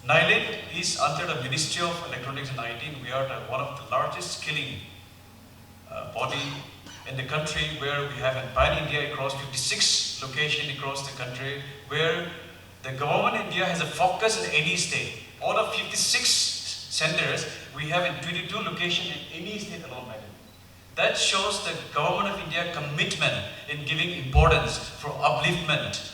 NILIT is under the Ministry of Electronics and IT. We are one of the largest skilling body in the country, where we have in Pan India across 56 locations across the country, where the government of India has a focus in any state. Out of 56 centers, we have in 22 locations in any state alone. That shows the government of India commitment in giving importance for upliftment,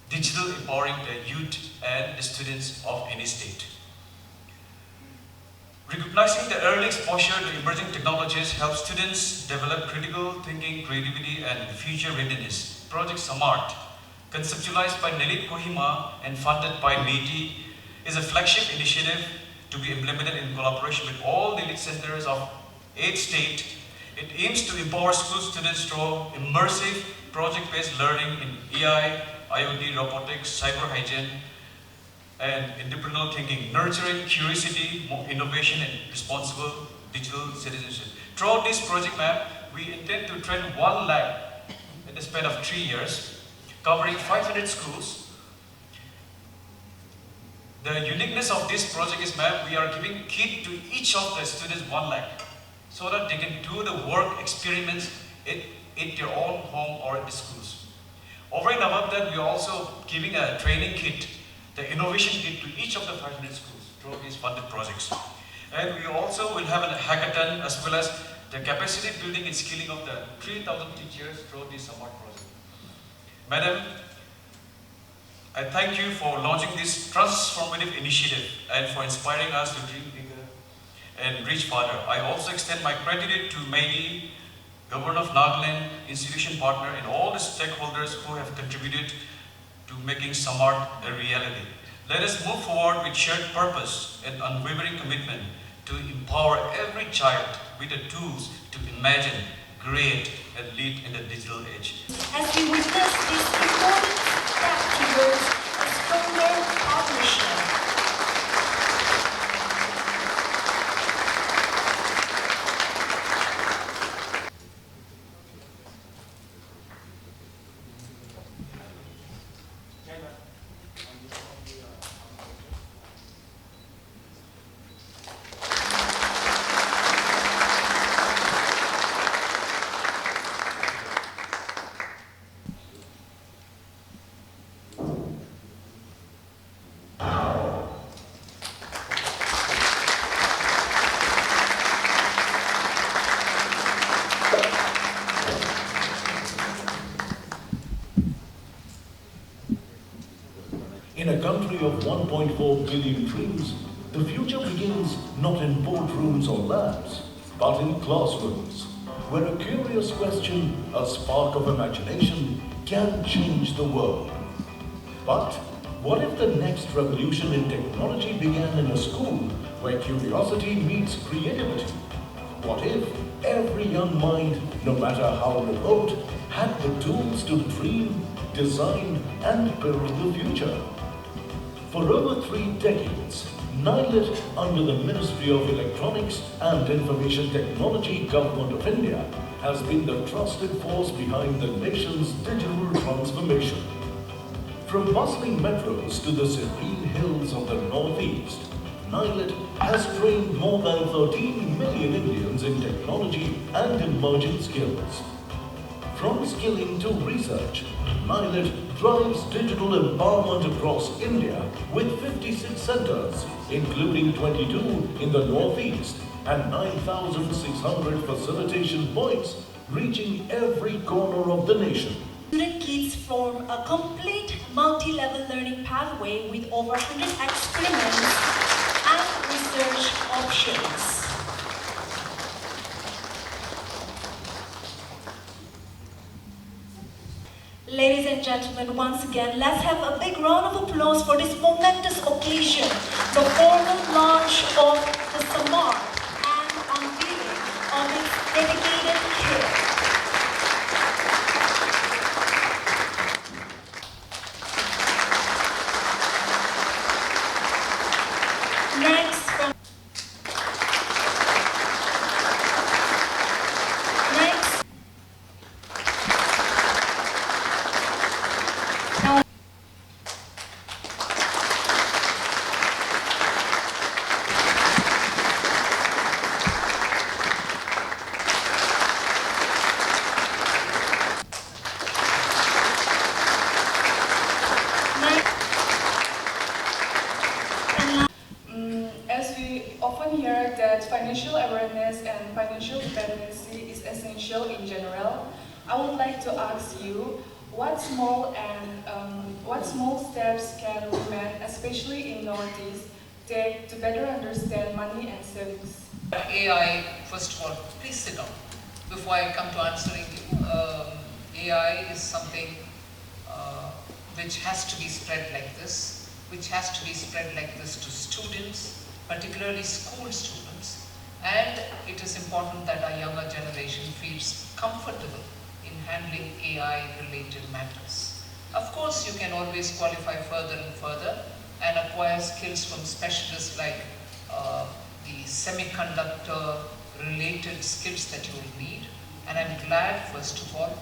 digital empowering the youth and the students of any state. Recognizing the early exposure to emerging technologies helps students develop critical thinking, creativity, and future readiness. Project SMART, conceptualized by NILIT Kohima and funded by MeitY, is a flagship initiative to be implemented in collaboration with all NILIT centers of 8 states. It aims to empower school students through immersive project-based learning in AI, IoT, robotics, cyber hygiene, and entrepreneurial thinking, nurturing curiosity, innovation, and responsible digital citizenship. Throughout this project map, we intend to train 1 lakh in the span of 3 years, covering 500 schools. The uniqueness of this project is we are giving kit to each of the students 1 lakh, so that they can do the work experiments at their own home or at the schools. Over and above that, we are also giving a training kit, the innovation kit, to each of the 500 schools through these funded projects. And we also will have a hackathon, as well as the capacity building and skilling of the 3,000 teachers through this SMART project. Madam, I thank you for launching this transformative initiative and for inspiring us to dream bigger and reach farther. I also extend my gratitude to MeitY, Government of Nagaland, institution partner, and all the stakeholders who have contributed to making SMART a reality. Let us move forward with shared purpose and unwavering commitment to empower every child with the tools to imagine, create, and lead in the digital age. As we witness this important step towards a stronger partnership, In a country of 1.4 billion dreams, the future begins not in boardrooms or labs, but in classrooms, where a curious question, a spark of imagination, can change the world. But what if the next revolution in technology began in a school where curiosity meets creativity? What if every young mind, no matter how remote, had the tools to dream, design, and build the future? For over 3 decades, NILIT, under the Ministry of Electronics and Information Technology, Government of India, has been the trusted force behind the nation's digital transformation. From bustling metros to the serene hills of the Northeast, NILIT has trained more than 13 million Indians in technology and emerging skills. From skilling to research, NILIT drives digital empowerment across India with 56 centers, including 22 in the Northeast and 9,600 facilitation points reaching every corner of the nation. Student kits form a complete multi-level learning pathway with over 100 experiments and research options. Ladies and gentlemen, once again, let's have a big round of applause for this momentous occasion, the formal launch of the SMART and unveiling of its dedicated kit. Next, essential in general, I would like to ask you what small steps can women, especially in Northeast, take to better understand money and savings? AI, first of all, please sit down before I come to answering you. AI is something which has to be spread like this, to students, particularly school students, and it is important that our younger generation feels comfortable in handling AI-related matters. Of course, you can always qualify further and further and acquire skills from specialists like the semiconductor related skills that you will need. And I'm glad, first of all,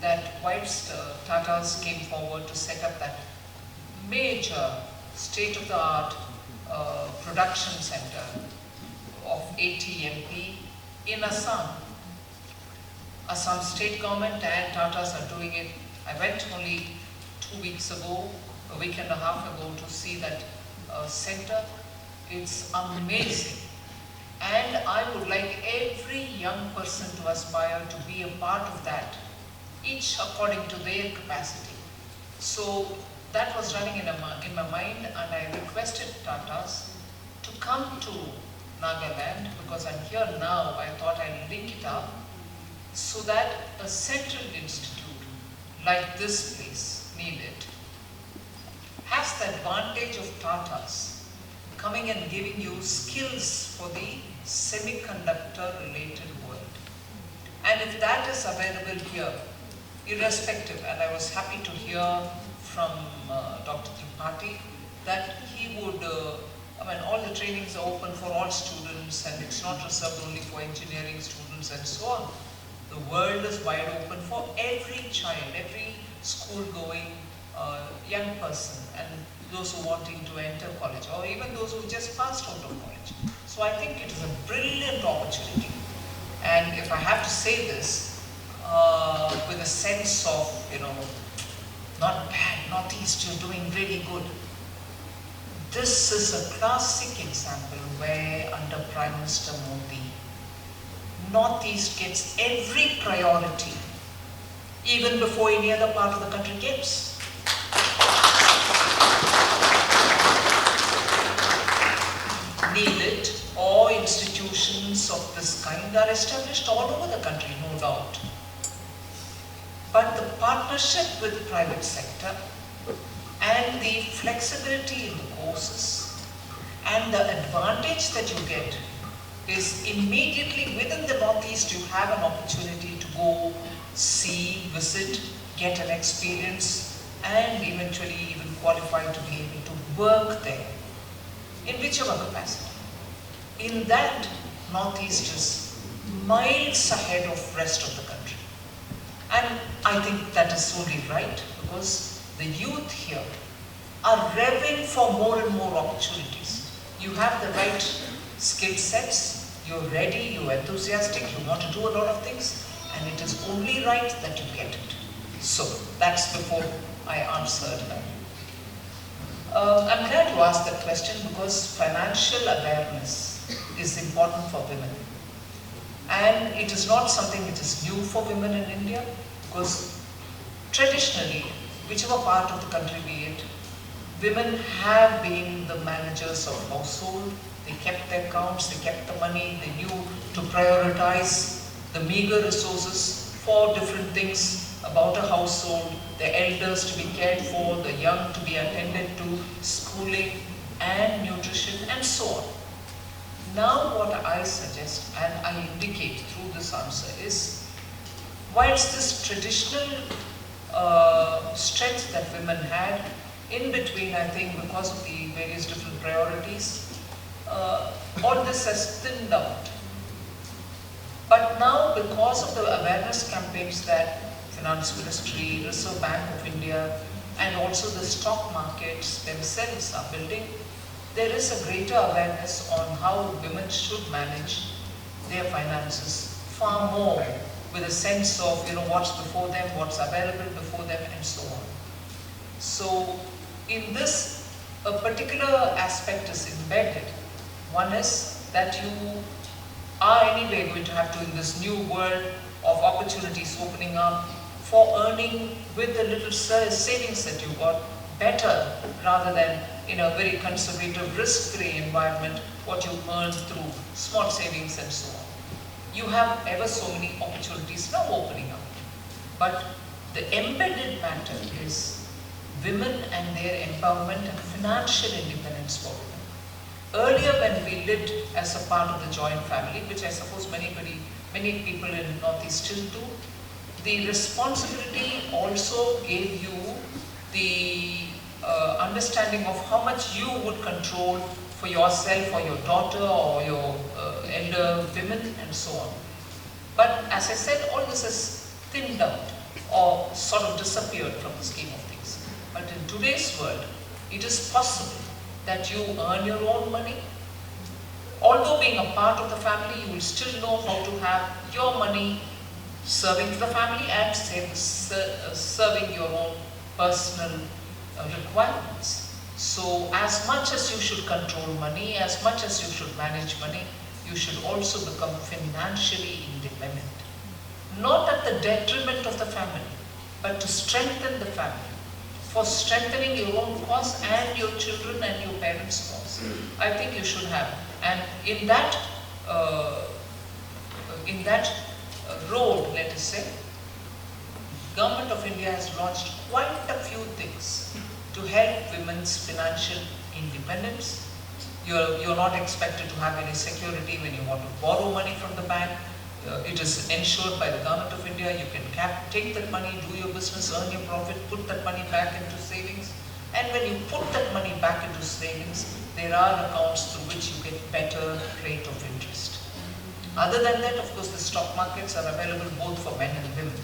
that whilst Tatas came forward to set up that major state-of-the-art production center of ATMP in Assam. Assam state government and Tatas are doing it. I went only 2 weeks ago, a week and a half ago, to see that center. It's amazing. And I would like every young person to aspire to be a part of that, each according to their capacity. So that was running in my mind, and I requested Tatas to come to Nagaland, because I'm here now. I thought I'd link it up so that a central institute like this place, NEELIT, has the advantage of Tatas coming and giving you skills for the semiconductor related world. And if that is available here, irrespective, and I was happy to hear from Dr. Tripathi that he would, all the trainings are open for all students and it's not reserved only for engineering students and so on. The world is wide open for every child, every school-going young person, and those who are wanting to enter college, or even those who just passed out of college. So I think it is a brilliant opportunity. And if I have to say this, with a sense of, not bad, Northeast, you're doing really good. This is a classic example where under Prime Minister Modi, Northeast gets every priority, even before any other part of the country gets. NEELIT or institutions of this kind are established all over the country, no doubt. But the partnership with private sector and the flexibility in the courses and the advantage that you get is immediately within the Northeast. You have an opportunity to go, see, visit, get an experience, and eventually even qualify to be able to work there in whichever capacity. In that, Northeast is miles ahead of rest of the country. And I think that is only right, because the youth here are revving for more and more opportunities. You have the right skill sets, you're ready, you're enthusiastic, you want to do a lot of things, and it is only right that you get it. So that's before I answered that. I'm glad you asked that question, because financial awareness is important for women. And it is not something which is new for women in India, because traditionally, whichever part of the country be it, women have been the managers of household. They kept their accounts, they kept the money, they knew to prioritize the meager resources for different things about a household, the elders to be cared for, the young to be attended to, schooling and nutrition and so on. Now what I suggest and I indicate through this answer is, whilst this traditional strength that women had, in between, I think because of the various different priorities, all this has thinned out. But now, because of the awareness campaigns that Finance Ministry, Reserve Bank of India, and also the stock markets themselves are building, there is a greater awareness on how women should manage their finances far more, with a sense of what's before them, what's available before them, and so on. So in this, a particular aspect is embedded. One is that you are anyway going to have to, in this new world of opportunities opening up for earning with the little savings that you got better, rather than in a very conservative, risk-free environment, what you earn through small savings and so on. You have ever so many opportunities now opening up. But the embedded matter is women and their empowerment and financial independence for women. Earlier, when we lived as a part of the joint family, which I suppose many people in Northeast still do, the responsibility also gave you the understanding of how much you would control for yourself or your daughter or your elder women and so on. But as I said, all this is thinned out or sort of disappeared from the scheme of things. But in today's world, it is possible that you earn your own money. Although being a part of the family, you will still know how to have your money serving to the family and serving your own personal requirements. So as much as you should control money, as much as you should manage money, you should also become financially independent. Not at the detriment of the family, but to strengthen the family. For strengthening your own cause and your children and your parents' cause. I think you should have. And in that road, let us say, Government of India has launched quite a few things to help women's financial independence. You're not expected to have any security when you want to borrow money from the bank. It is ensured by the Government of India. You can take that money, do your business, earn your profit, put that money back into savings. And when you put that money back into savings, there are accounts through which you get better rate of interest. Other than that, of course, the stock markets are available both for men and women.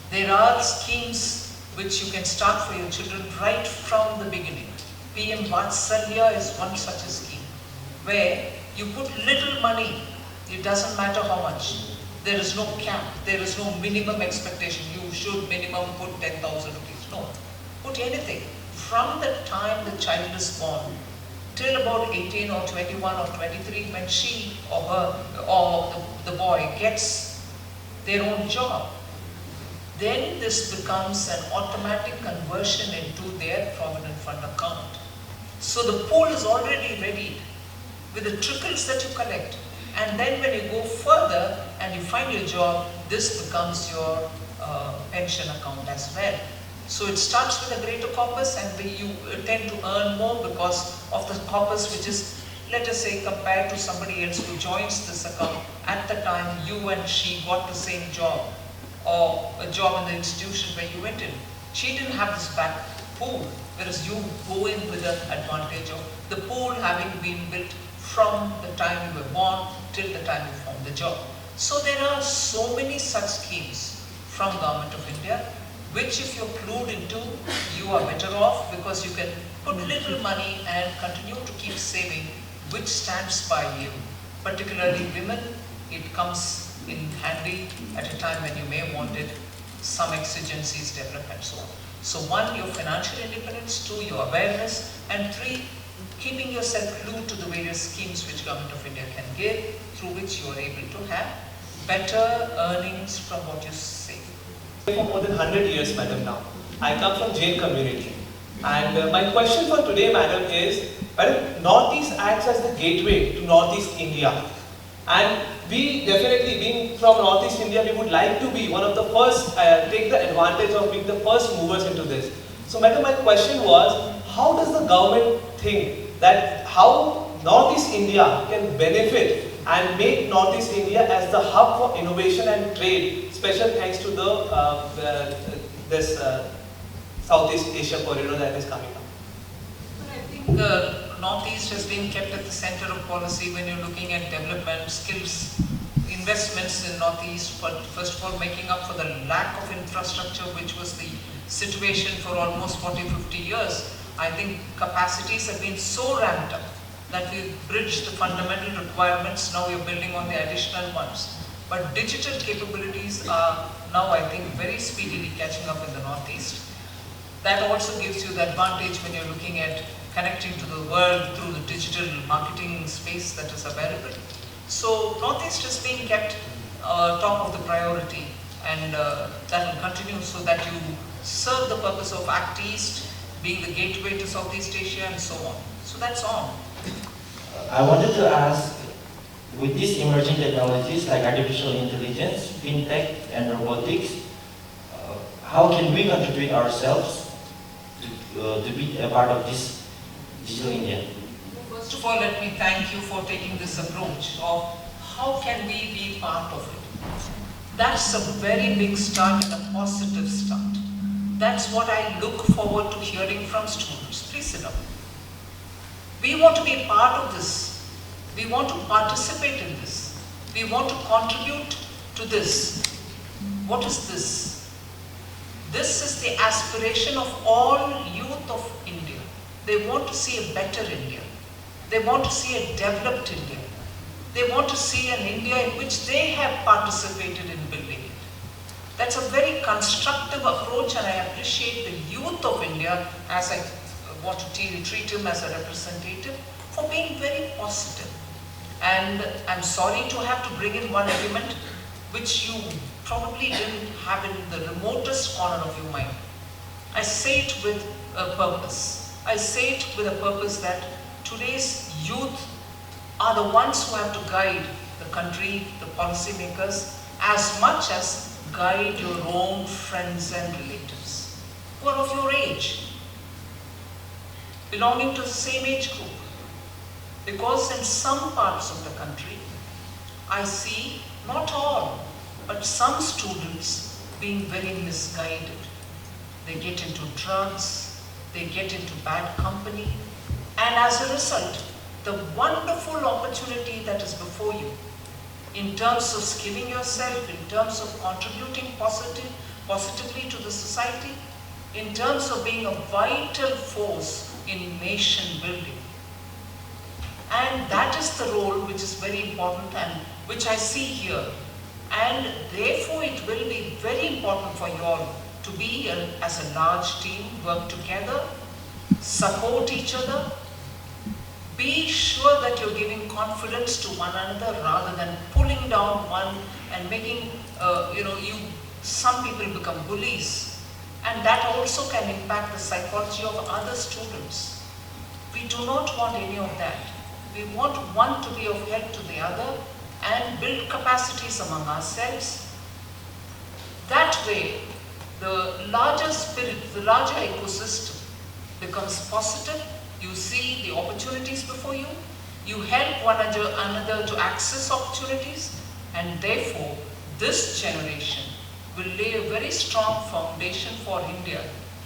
There are schemes which you can start for your children right from the beginning. PM Vatsalya is one such a scheme, where you put little money. It doesn't matter how much. There is no cap. There is no minimum expectation. You should minimum put 10,000 rupees. No. Put anything. From the time the child is born till about 18 or 21 or 23, when she or her or the boy gets their own job, then this becomes an automatic conversion into their Provident Fund account. So the pool is already ready with the trickles that you collect. And then when you go further and you find your job, this becomes your pension account as well. So it starts with a greater corpus, and you tend to earn more because of the corpus, which is, let us say, compared to somebody else who joins this account at the time you and she got the same job or a job in the institution where you went in. She didn't have this back pool, whereas you go in with the advantage of the pool having been built from the time you were born till the time you found the job. So there are so many such schemes from Government of India, which if you're clued into, you are better off because you can put little money and continue to keep saving, which stands by you. Particularly women, it comes in handy at a time when you may want it, some exigencies develop and so on. So one, your financial independence, two, your awareness, and three, keeping yourself glued to the various schemes which Government of India can give, through which you are able to have better earnings from what you save. For more than 100 years, madam, now. I come from Jain community. And my question for today, madam, is, madam, Northeast acts as the gateway to Northeast India. And we definitely, being from Northeast India, we would like to be one of the first, take the advantage of being the first movers into this. So madam, my question was, how does the government think that how Northeast India can benefit and make Northeast India as the hub for innovation and trade? Special thanks to the this Southeast Asia corridor that is coming up. I think Northeast has been kept at the center of policy when you're looking at development, skills, investments in Northeast, but first of all making up for the lack of infrastructure, which was the situation for almost 40-50 years. I think capacities have been so ramped up that we've bridged the fundamental requirements, now we're building on the additional ones. But digital capabilities are now, I think, very speedily catching up in the Northeast. That also gives you the advantage when you're looking at connecting to the world through the digital marketing space that is available. So Northeast is being kept top of the priority, and that will continue so that you serve the purpose of Act East, being the gateway to Southeast Asia and so on. So that's on. I wanted to ask, with these emerging technologies like artificial intelligence, fintech, and robotics, how can we contribute ourselves to be a part of this digital India? First of all, let me thank you for taking this approach of how can we be part of it. That's a very big start and a positive start. That's what I look forward to hearing from students. Please sit down. We want to be a part of this. We want to participate in this. We want to contribute to this. What is this? This is the aspiration of all youth of India. They want to see a better India. They want to see a developed India. They want to see an India in which they have participated in building it. That's a very constructive approach, and I appreciate the youth of India, as I want to treat him as a representative, for being very positive. And I'm sorry to have to bring in one element which you probably didn't have in the remotest corner of your mind. I say it with a purpose. I say it with a purpose that today's youth are the ones who have to guide the country, the policymakers, as much as guide your own friends and relatives who are of your age, belonging to the same age group. Because in some parts of the country, I see, not all, but some students being very misguided. They get into drugs, they get into bad company, and as a result, the wonderful opportunity that is before you, in terms of skilling yourself, in terms of contributing positively to the society, in terms of being a vital force in nation building. And that is the role which is very important and which I see here. And therefore it will be very important for you all to be as a large team, work together, support each other, be sure that you're giving confidence to one another rather than pulling down one and making, some people become bullies. And that also can impact the psychology of other students. We do not want any of that. We want one to be of help to the other and build capacities among ourselves. That way, the larger spirit, the larger ecosystem becomes positive. You see the opportunities before you. You help one another to access opportunities, and therefore, this generation will lay a very strong foundation for India,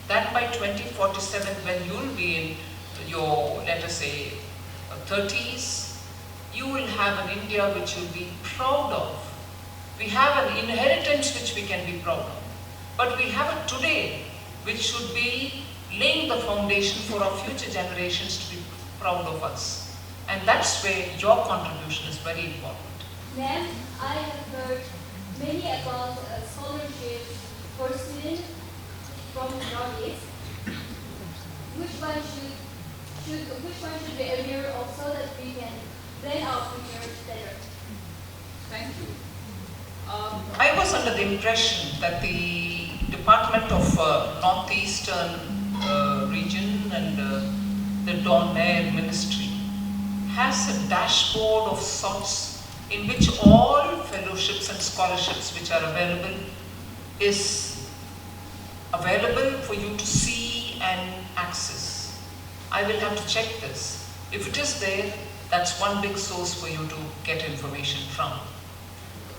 that by 2047, when you'll be in your, let us say, 30s, you will have an India which you'll be proud of. We have an inheritance which we can be proud of. But we have it today, which should be laying the foundation for our future generations to be proud of us. And that's where your contribution is very important. Ma'am, I have heard many about scholarships for students from Northeast. Which one should be aware of so that we can plan our future better? Thank you. I was under the impression that the Department of Northeastern Region and the Donaire Ministry has a dashboard of sorts in which all fellowships and scholarships which are available is available for you to see and access. I will have to check this. If it is there, that's one big source for you to get information from.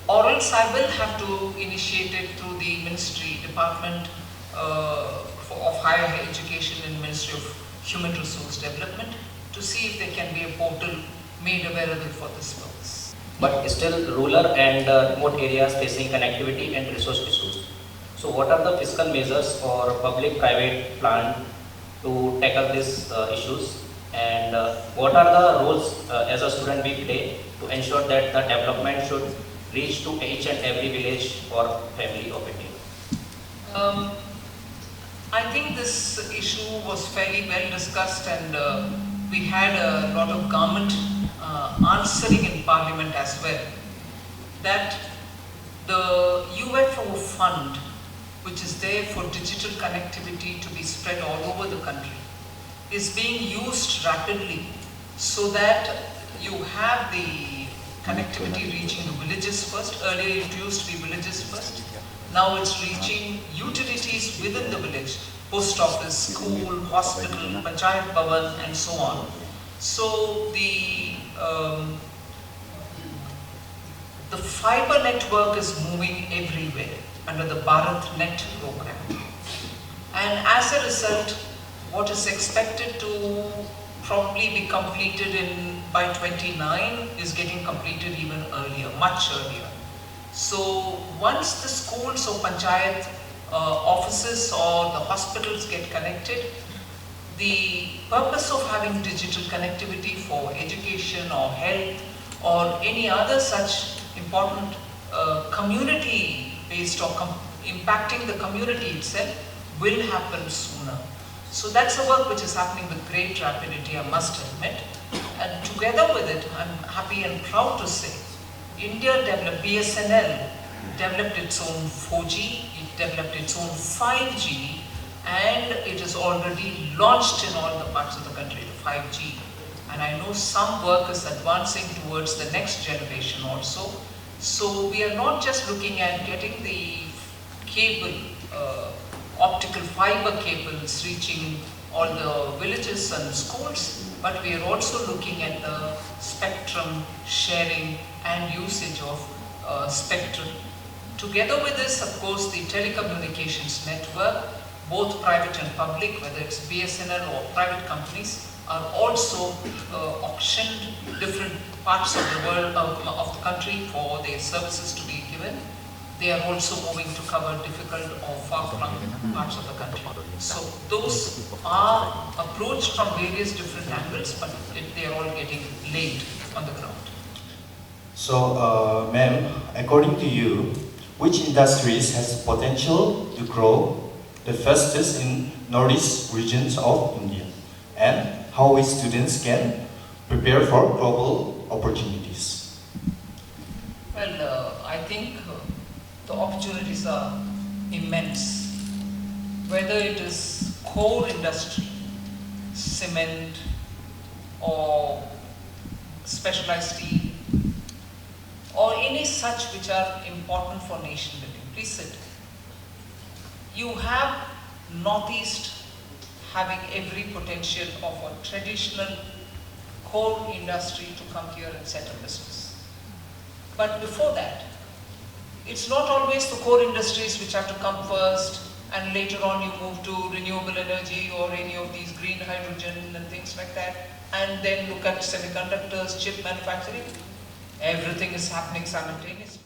Or else I will have to initiate it through the Ministry Department of Higher Education and Ministry of Human Resource Development to see if there can be a portal made available for this purpose. But still rural and remote areas facing connectivity and resource issues. So what are the fiscal measures or public-private plan to tackle these issues? And what are the roles as a student we play to ensure that the development should reach to each and every village or family of India? I think this issue was fairly well discussed, and we had a lot of government answering in Parliament as well. That the UFO fund, which is there for digital connectivity to be spread all over the country, is being used rapidly so that you have the connectivity reaching the villages first. Earlier it used to be villages first. Now it's reaching utilities within the village, post office, school, hospital, panchayat bhavan, and so on. So the fiber network is moving everywhere under the BharatNet program. And as a result, what is expected to probably be completed by 29 is getting completed even earlier, much earlier. So once the schools or panchayat offices or the hospitals get connected, the purpose of having digital connectivity for education or health or any other such important community-based or impacting the community itself will happen sooner. So that's a work which is happening with great rapidity, I must admit. And together with it, I'm happy and proud to say, India developed, BSNL developed its own 4G, it developed its own 5G, and it is already launched in all the parts of the country, the 5G. And I know some work is advancing towards the next generation also. So we are not just looking at getting the cable, optical fiber cables reaching all the villages and schools, but we are also looking at the spectrum sharing and usage of spectrum. Together with this, of course, the telecommunications network, both private and public, whether it's BSNL or private companies, are also auctioned different parts of the world, of the country for their services to be given. They are also moving to cover difficult or far-flung parts of the country. So those are approached from various different angles, but they are all getting laid on the ground. So, ma'am, according to you, which industries has potential to grow the fastest in northeast regions of India, and how we students can prepare for global opportunities? Well, I think the opportunities are immense. Whether it is core industry, cement, or specialized steel, or any such which are important for nation building. Please sit. You have Northeast having every potential of a traditional core industry to come here and set up business. But before that, it's not always the core industries which have to come first, and later on you move to renewable energy or any of these green hydrogen and things like that, and then look at semiconductors, chip manufacturing. Everything is happening simultaneously.